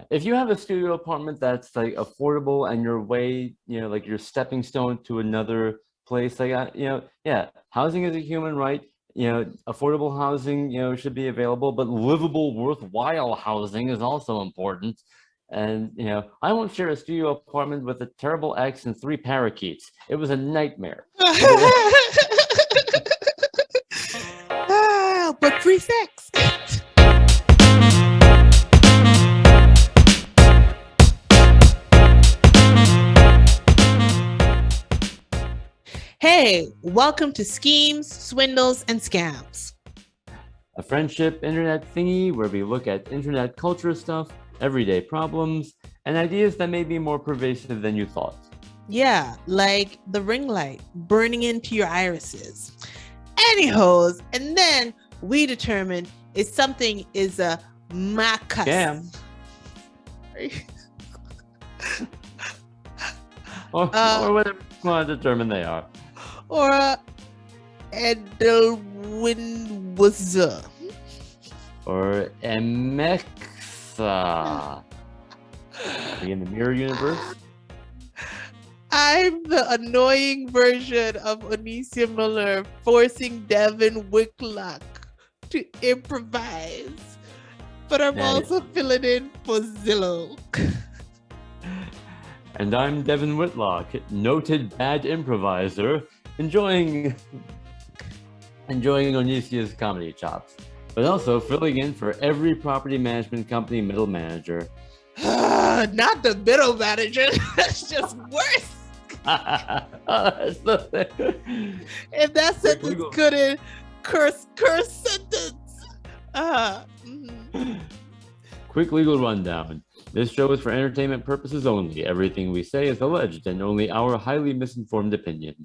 if you have a studio apartment that's like affordable and your way, like your stepping stone to another place, like yeah, housing is a human right. Affordable housing, should be available, but livable, worthwhile housing is also important. And I won't share a studio apartment with a terrible ex and 3 parakeets. It was a nightmare. But free sex. Hey, welcome to Schemes, Swindles, and Scams. A friendship internet thingy where we look at internet culture stuff, everyday problems, and ideas that may be more pervasive than you thought. Yeah, like the ring light burning into your irises. Anyhows, and then we determine if something is a macus. Scam. or whatever you want to determine they are. Or a Edelwinwazza. Or Emexa. Are we in the mirror universe? I'm the annoying version of Onicia Miller forcing Devin Whitlock to improvise. But I'm also filling in for Zillow. And I'm Devin Whitlock, noted bad improviser, enjoying Onisia's comedy chops, but also filling in for every property management company middle manager. Not the middle manager. That's just worse. If that sentence couldn't curse sentence. Quick legal rundown. This show is for entertainment purposes only. Everything we say is alleged and only our highly misinformed opinion.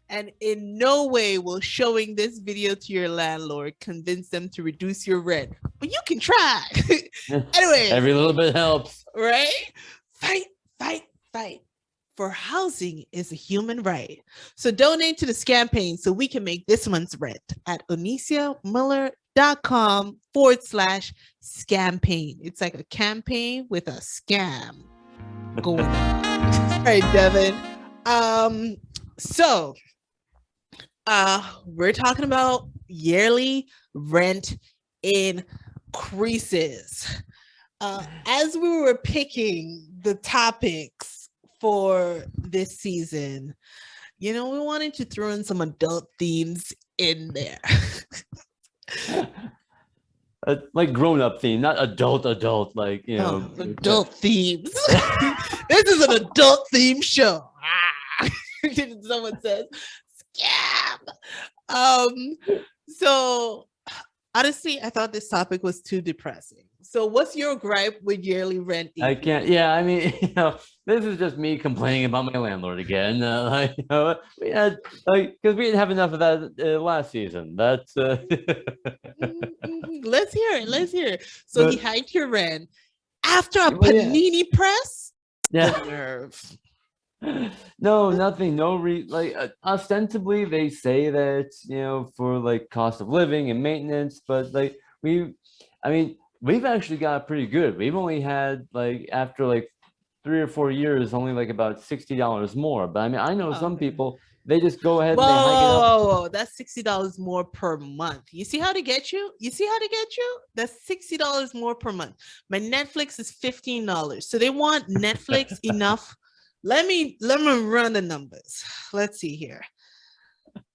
And in no way will showing this video to your landlord convince them to reduce your rent. But you can try. Anyway. Every little bit helps. Right? Fight. For housing is a human right. So donate to the campaign so we can make this month's rent at oniciamiller.com/scampaign. It's like a campaign with a scam going on. All right, Devin. So we're talking about yearly rent increases. As we were picking the topics for this season, we wanted to throw in some adult themes in there. Like grown-up theme, not adult, like, adult themes. This is an adult theme show. Someone says, scam. So honestly, I thought this topic was too depressing. So what's your gripe with yearly rent increase? I can't. Yeah, I mean, this is just me complaining about my landlord again. We had because we didn't have enough of that last season. That's. Let's hear it. So he hiked your rent after a panini press. Yeah. No, nothing. No ostensibly they say that for like cost of living and maintenance, but we've actually got pretty good. We've only had after 3 or 4 years, only about $60 more. But I mean, I know some people, they just go ahead and they hike it up. Whoa, that's $60 more per month. You see how to get you? That's $60 more per month. My Netflix is $15. So they want Netflix enough. Let me run the numbers. Let's see here.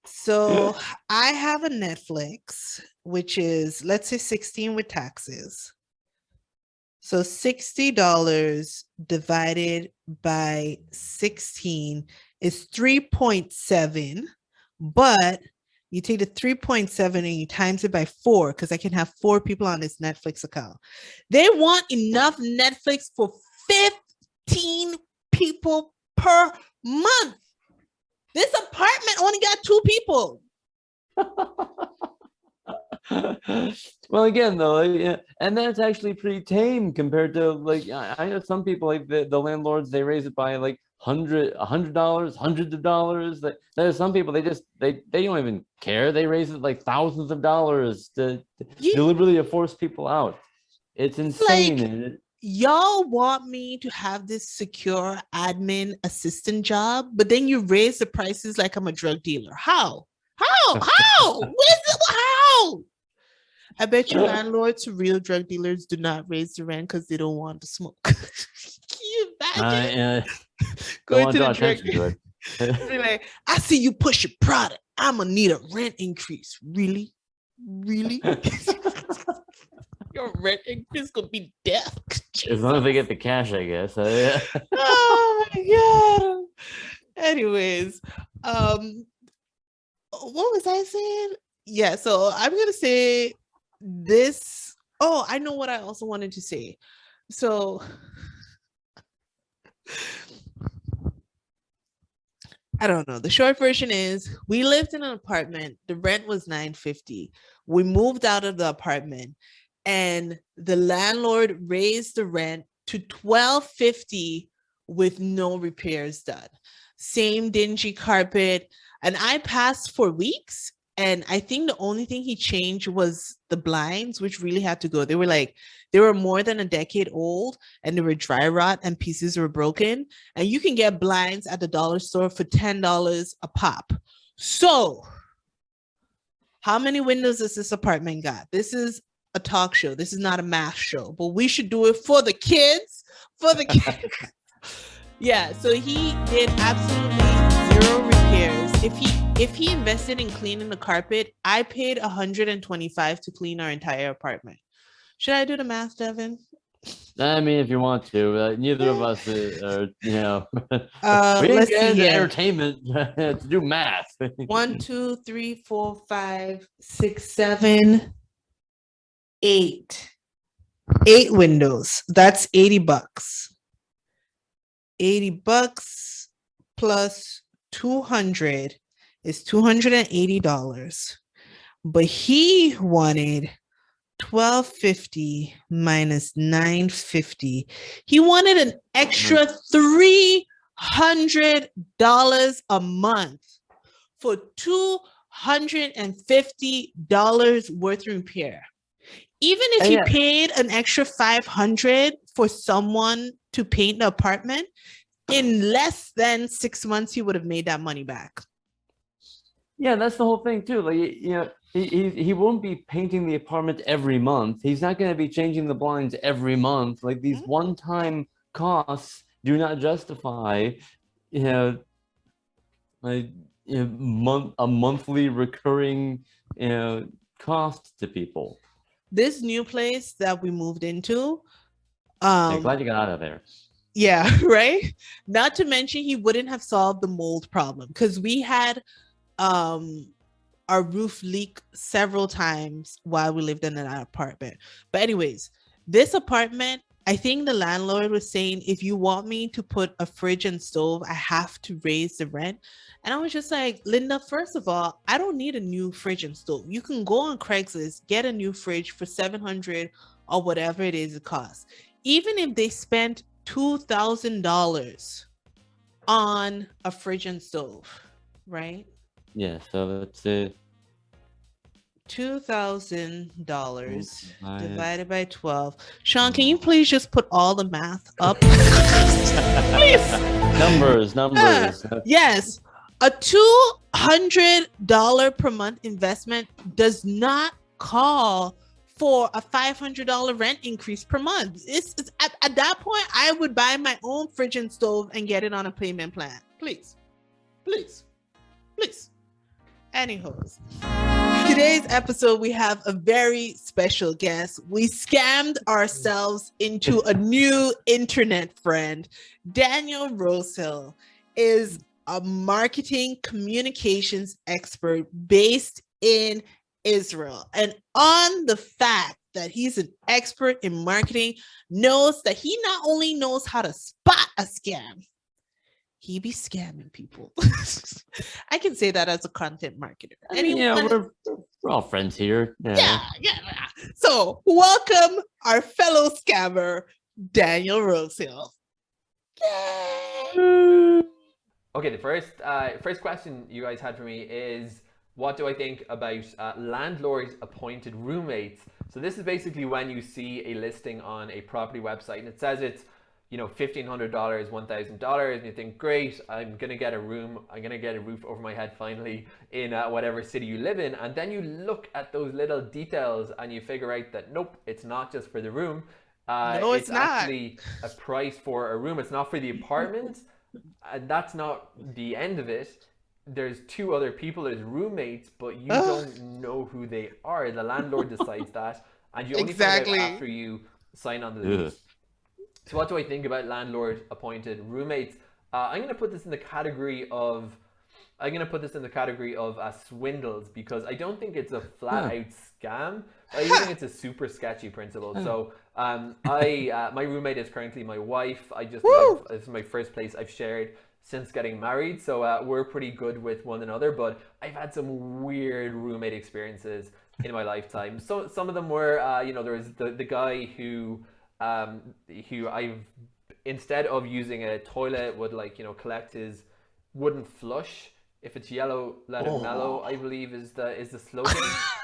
So I have a Netflix, which is, let's say 16 with taxes. So $60 divided by 16 is 3.7. But you take the 3.7 and you times it by 4, because I can have 4 people on this Netflix account. They want enough Netflix for 15 people per month. This apartment only got 2 people. Well, again, though, and that's actually pretty tame compared to I know some people the landlords, they raise it by $100, hundreds of dollars. There's some people they don't even care. They raise it thousands of dollars to deliberately force people out. It's insane. y'all want me to have this secure admin assistant job, but then you raise the prices like I'm a drug dealer. How? How? How? I bet you landlords, real drug dealers, do not raise the rent because they don't want to smoke. Can you imagine Don't going want to to draw the drug attention to it. They're like, I see you push your product. I'm gonna need a rent increase. Really? Really? Your rent increase gonna be death. As long as they get the cash, I guess. Yeah. Oh my god. Anyways, what was I saying? Yeah, so I'm gonna say this. Oh, I know what I also wanted to say. So I don't know. The short version is we lived in an apartment. The rent was $950. We moved out of the apartment and the landlord raised the rent to $1250 with no repairs done. Same dingy carpet. And I passed for weeks. And I think the only thing he changed was the blinds, which really had to go. They were more than a decade old and they were dry rot and pieces were broken. And you can get blinds at the dollar store for $10 a pop. So, how many windows does this apartment got? This is a talk show. This is not a math show, but we should do it for the kids. For the kids. Yeah, so he did absolutely zero repairs. If he invested in cleaning the carpet, I paid $125 to clean our entire apartment. Should I do the math, Devin? I mean, if you want to, neither of us are, we let's didn't see get into here. Entertainment to do math. 1, 2, 3, 4, 5, 6, 7, 8. 8 windows. That's $80. $80 plus 200 is $280. But he wanted $1250 minus $950. He wanted an extra $300 a month for $250 worth of repair. Even if he paid an extra $500 for someone to paint the apartment, in less than 6 months, he would have made that money back. Yeah, that's the whole thing too. Like, he won't be painting the apartment every month. He's not going to be changing the blinds every month. Like these one-time costs do not justify, a monthly recurring, cost to people. This new place that we moved into, glad you got out of there. Yeah, right. Not to mention he wouldn't have solved the mold problem because we had our roof leak several times while we lived in that apartment. But anyways, this apartment, I think the landlord was saying, if you want me to put a fridge and stove, I have to raise the rent. And I was just like, Linda, first of all, I don't need a new fridge and stove. You can go on Craigslist, get a new fridge for $700 or whatever it is it costs. Even if they spent $2,000 on a fridge and stove, right? Yeah, so it's $2,000 divided by 12. Sean, can you please just put all the math up? Please. Numbers. Yes. A $200 per month investment does not call for a $500 rent increase per month. It's at that point, I would buy my own fridge and stove and get it on a payment plan. Please. Anyways, today's episode, we have a very special guest. We scammed ourselves into a new internet friend. Daniel Rosehill is a marketing communications expert based in Israel. And on the fact that he's an expert in marketing, knows that he not only knows how to spot a scam, he be scamming people. I can say that as a content marketer. We're all friends here. Yeah. So welcome our fellow scammer, Daniel Rosehill. Okay, the first question you guys had for me is, what do I think about landlord appointed roommates? So this is basically when you see a listing on a property website and it says it's, you know, $1,500, $1,000, and you think, great, I'm gonna get a room, I'm gonna get a roof over my head finally in whatever city you live in, and then you look at those little details and you figure out that nope, it's not just for the room. No, it's not. Actually a price for a room. It's not for the apartment, and that's not the end of it. There's two other people, there's roommates, but you don't know who they are. The landlord decides that, and you only Exactly. find out after you sign on the lease. So what do I think about landlord appointed roommates? I'm going to put this in the category of swindles, because I don't think it's a flat out scam. I even think it's a super sketchy principle. So my roommate is currently my wife. This is my first place I've shared since getting married, so we're pretty good with one another, but I've had some weird roommate experiences in my lifetime. So some of them were, there was the guy who I've, instead of using a toilet, would collect his wooden flush. If it's yellow, let it mellow, I believe is the slogan.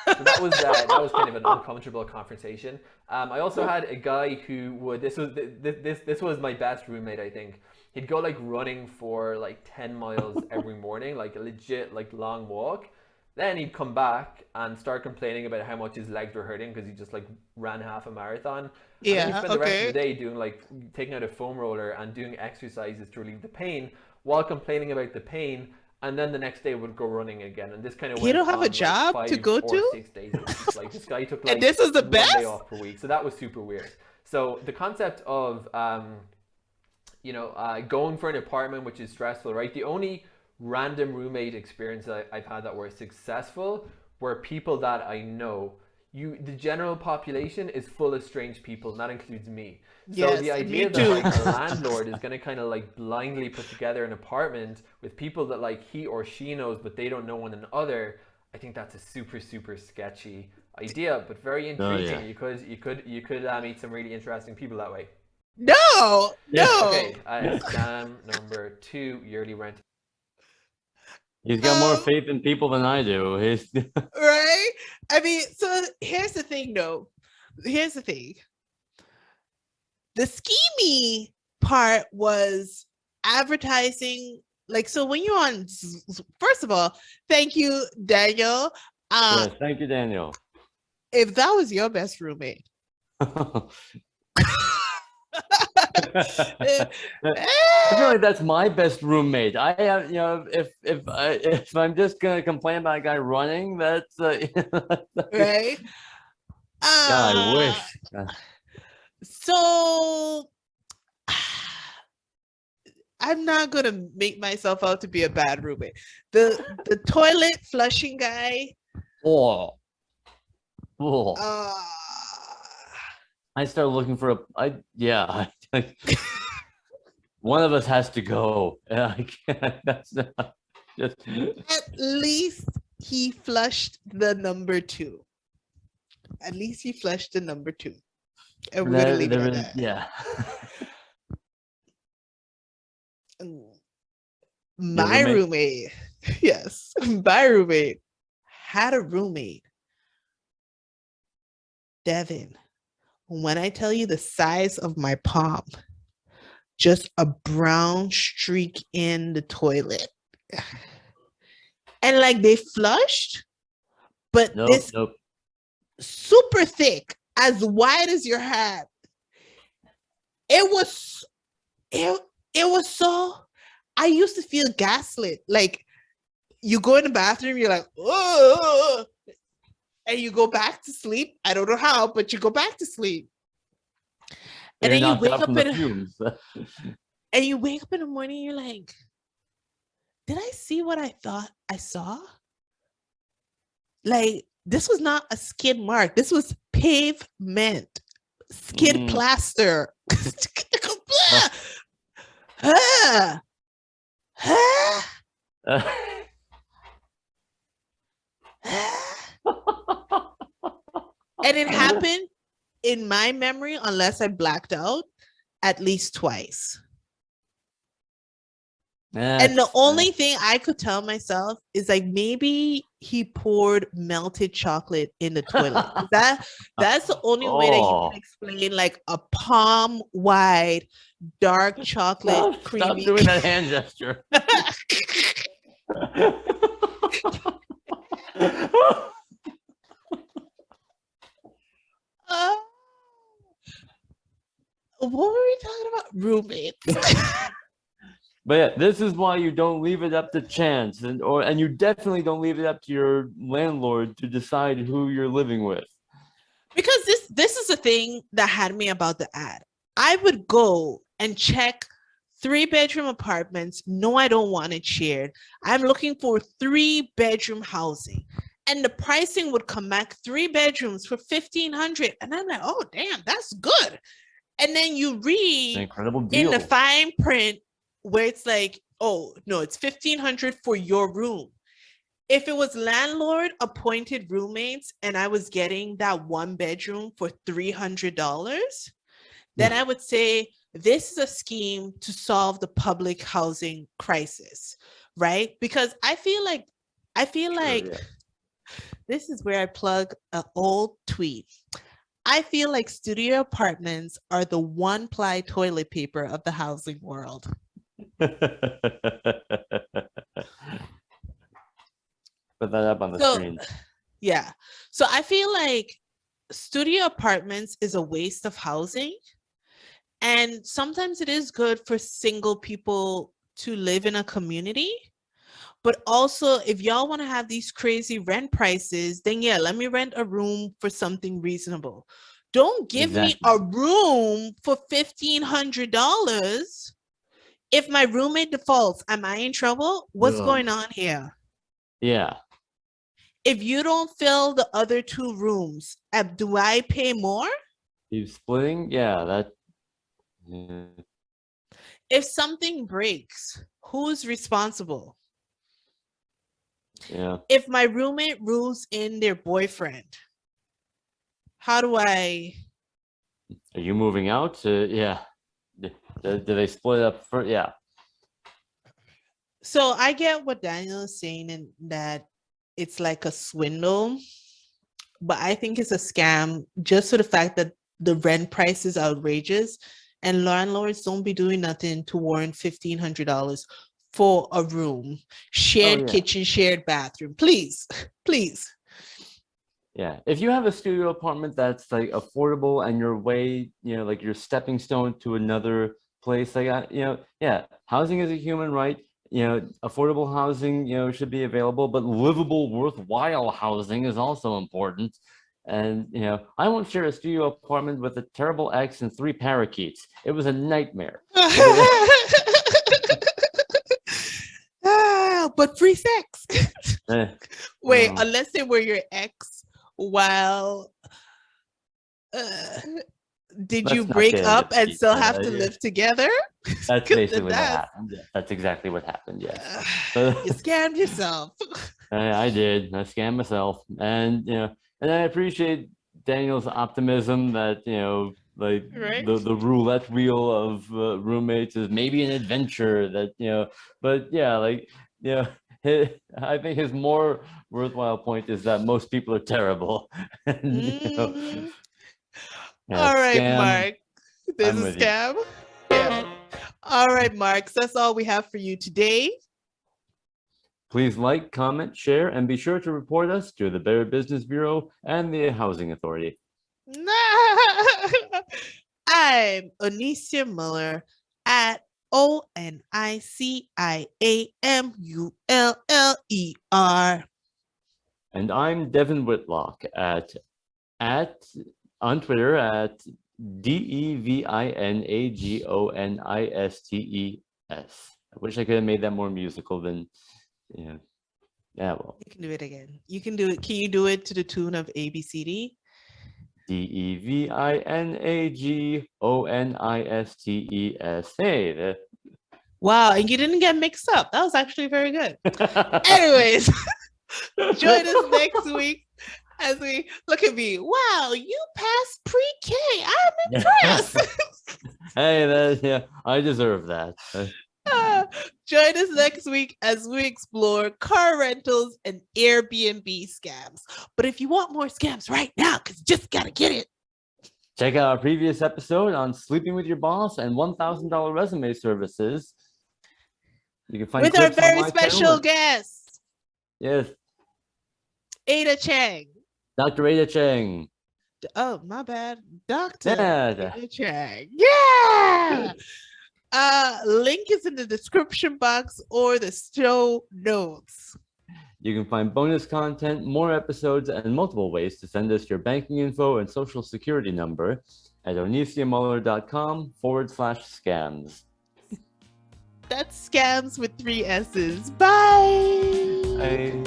So that was kind of an uncomfortable confrontation. I also had a guy who would, this was my best roommate, I think. He'd go running for 10 miles every morning, a legit long walk. Then he'd come back and start complaining about how much his legs were hurting because he just ran half a marathon. Yeah, and then he'd spend the rest of the day doing taking out a foam roller and doing exercises to relieve the pain while complaining about the pain. And then the next day would go running again. And this kind of went You don't have on, a job 5 to go or to? 6 days a week. This guy took And this is the 1 best? day off per week. So that was super weird. So the concept of going for an apartment, which is stressful, right? The only random roommate experience that I've had that were successful were people that I know. The general population is full of strange people, and that includes me. So Yes, the idea me too. that a landlord is going to kind of blindly put together an apartment with people that he or she knows, but they don't know one another, I think that's a super, super sketchy idea, but very intriguing. You could meet some really interesting people that way. No. Okay, scam number 2, yearly rent. He's got more faith in people than I do. Right? I mean, so here's the thing, though. Here's the thing. The scheming part was advertising. So when you're on, first of all, thank you, Daniel. Yes, thank you, Daniel. If that was your best roommate. I feel like that's my best roommate. I have, if I'm just gonna complain about a guy running, that's right. Yeah, I wish. So I'm not gonna make myself out to be a bad roommate. The toilet flushing guy. Oh. Uh, I started looking for one of us has to go. I can't. That's not just. At least he flushed the number 2. At least he flushed the number 2. And we're gonna leave it at that. Yeah. My roommate, yes, my roommate had a roommate, Devin. When I tell you the size of my palm, just a brown streak in the toilet. And they flushed, but this super thick, as wide as your hat. It was so, I used to feel gaslit. You go in the bathroom, you're like, oh, and you go back to sleep. I don't know how, but you go back to sleep. And then you wake up and you wake up in the morning, you're like, did I see what I thought I saw? This was not a skid mark. This was pavement, skid plaster. And it happened, in my memory, unless I blacked out, at least twice. And the only thing I could tell myself is like maybe he poured melted chocolate in the toilet. That's the only way that you can explain like a palm wide dark chocolate creamy. Stop doing that hand gesture. What were we talking about? Roommates. But yeah, this is why you don't leave it up to chance, and you definitely don't leave it up to your landlord to decide who you're living with. Because this is the thing that had me about the ad. I would go and check 3-bedroom apartments. No, I don't want it shared. I'm looking for 3-bedroom housing. And the pricing would come back 3 bedrooms for $1,500. And I'm like, oh, damn, that's good. And then you read incredible deal in the fine print where it's like, oh, no, it's $1,500 for your room. If it was landlord appointed roommates and I was getting that 1 bedroom for $300, then I would say this is a scheme to solve the public housing crisis, right? Because I feel like this is where I plug an old tweet. I feel like studio apartments are the 1-ply toilet paper of the housing world. Put that up on the screen. Yeah. So I feel like studio apartments is a waste of housing. And sometimes it is good for single people to live in a community. But also, if y'all want to have these crazy rent prices, then yeah, let me rent a room for something reasonable. Don't give me a room for $1,500. If my roommate defaults, am I in trouble? What's going on here? Yeah. If you don't fill the other 2 rooms, do I pay more? You splitting? Yeah, If something breaks, who's responsible? Yeah. If my roommate rules in their boyfriend, how do I? Are you moving out? Yeah. Do they split up for? Yeah. So I get what Daniel is saying, and that it's like a swindle, but I think it's a scam just for the fact that the rent price is outrageous, and landlords don't be doing nothing to warrant $1,500 for a room, shared kitchen, shared bathroom. Please. Yeah, if you have a studio apartment that's like affordable and your way, like your stepping stone to another place, like yeah, housing is a human right. Affordable housing, should be available, but livable, worthwhile housing is also important. And I won't share a studio apartment with a terrible ex and 3 parakeets. It was a nightmare. But free sex. Wait, unless they were your ex while did you break up and still have to live together? That's basically what happened. Yeah, that's exactly what happened. Yes. You scammed yourself. I did. I scammed myself. And and I appreciate Daniel's optimism that like the roulette wheel of roommates is maybe an adventure that but yeah, like I think his more worthwhile point is that most people are terrible. And, all right, scam, Mark. There's a scam. Yeah. All right, Mark. So that's all we have for you today. Please like, comment, share, and be sure to report us to the Better Business Bureau and the Housing Authority. I'm Onicia Muller at ONICIAMULLER. And I'm Devin Whitlock at on Twitter at DEVINAGONISTES. I wish I could have made that more musical than yeah. Well, you can do it again. You can do it. Can you do it to the tune of ABCD? DEVINAGONISTES. Hey, wow, and you didn't get mixed up. That was actually very good. Anyways, join us next week as we look at me. Wow, you passed pre-K. I'm impressed. Hey, I deserve that. Join us next week as we explore car rentals and Airbnb scams. But if you want more scams right now, because you just got to get it. Check out our previous episode on sleeping with your boss and $1,000 resume services. You can find with our clips on very my special channel. guest, Yes, Ada Chang. Dr. Ada Cheng. Oh, my bad. Dr. Yeah. Ada Chang. Yeah. Link is in the description box or the show notes. You can find bonus content, more episodes, and multiple ways to send us your banking info and social security number at onisiamuller.com/scams. That's scams with 3 S's. Bye. Bye.